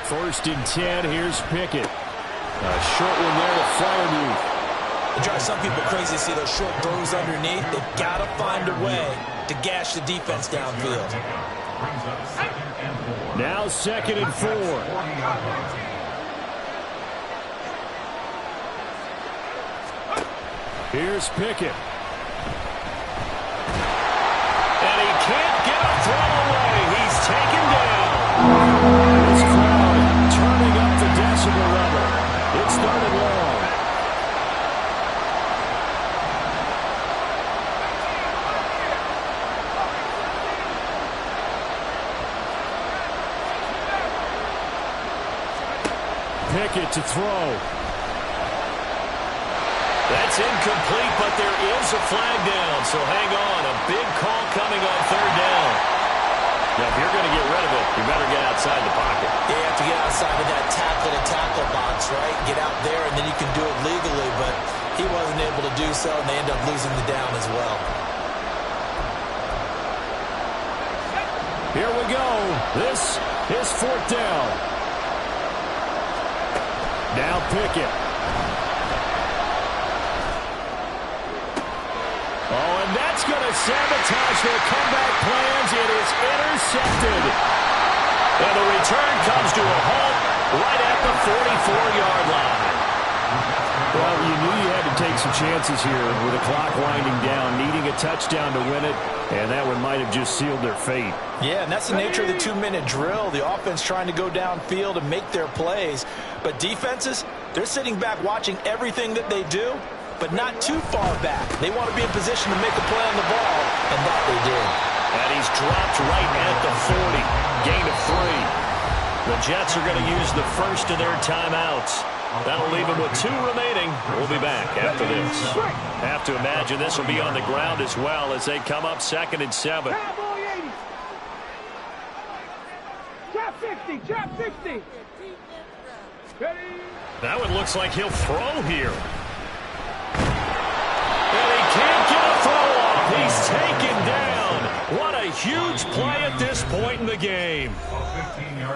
First and 10, here's Pickett. A short one there to Fairview.
It drives some people crazy to see those short throws underneath. They've got to find a way to gash the defense downfield.
Now 2nd and 4. Here's Pickett.
And he can't get a throw away. He's taken down.
This crowd turning up the decibel level. It's 3rd and long. Pickett to throw.
That's incomplete, but there is a flag down, so hang on. A big call coming on 3rd down. Now, if you're going to get rid of it, you better get outside the pocket.
You have to get outside of that tackle-to-tackle box, right? Get out there, and then you can do it legally, but he wasn't able to do so, and they end up losing the down as well.
Here we go. This is 4th down. Now Pickett. Oh, and that's going to sabotage their comeback plans. It is intercepted.
And the return comes to a halt right at the 44-yard line.
Well, you knew you had to take some chances here with the clock winding down, needing a touchdown to win it, and that one might have just sealed their fate.
Yeah, and that's the nature of the 2-minute drill. The offense trying to go downfield and make their plays. But defenses, they're sitting back watching everything that they do, but not too far back. They want to be in position to make a play on the ball, and that they did.
And he's dropped right at the 40. Gain of 3. The Jets are going to use the first of their timeouts. That'll leave them with 2 remaining. We'll be back after this. Have to imagine this will be on the ground as well as they come up 2nd and 7.
Cowboy 80. Trap 60. Trap 60. Ready?
That one looks like he'll throw here. And he can't get a throw off. He's taken down. What a huge play at this point in the game.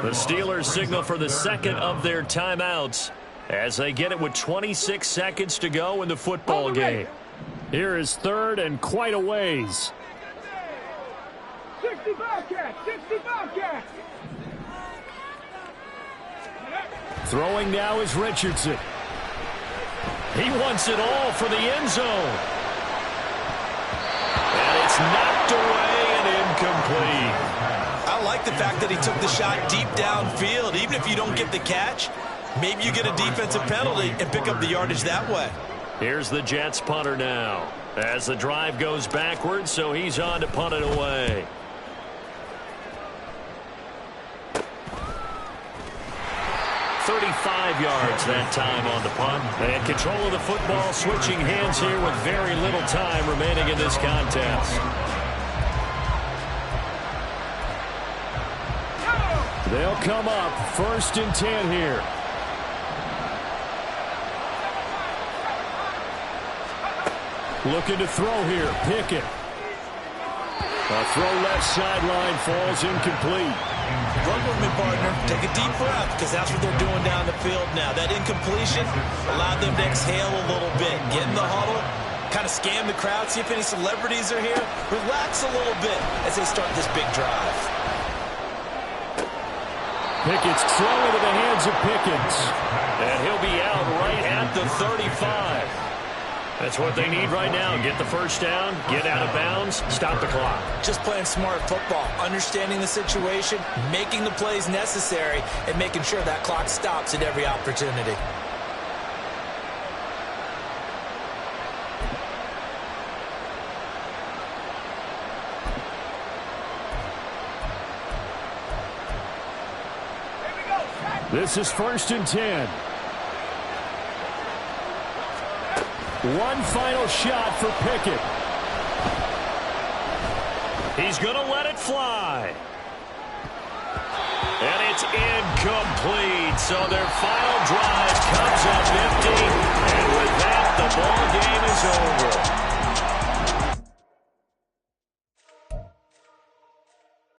The Steelers signal for the second of their timeouts as they get it with 26 seconds to go in the football game.
Here is 3rd and quite a ways.
60 Bobcats. 60 Bobcats.
Throwing now is Richardson.
He wants it all for the end zone. And it's knocked away and incomplete.
I like the fact that he took the shot deep downfield. Even if you don't get the catch, maybe you get a defensive penalty and pick up the yardage that way.
Here's the Jets punter now as the drive goes backwards, so he's on to punt it away. .35 yards that time on the punt. And control of the football, switching hands here with very little time remaining in this contest.
They'll come up 1st and 10 here. Looking to throw here. Pickett. A throw left sideline falls incomplete.
Run with me, partner. Take a deep breath, because that's what they're doing down the field now. That incompletion allowed them to exhale a little bit. Get in the huddle, kind of scan the crowd, see if any celebrities are here. Relax a little bit as they start this big drive.
Pickett's throw into the hands of Pickens. And he'll be out right at the 35. That's what they need right now. Get the first down, get out of bounds, stop the clock.
Just playing smart football, understanding the situation, making the plays necessary, and making sure that clock stops at every opportunity.
This is 1st and 10. One final shot for Pickett. He's going to let it fly. And it's incomplete. So their final drive comes up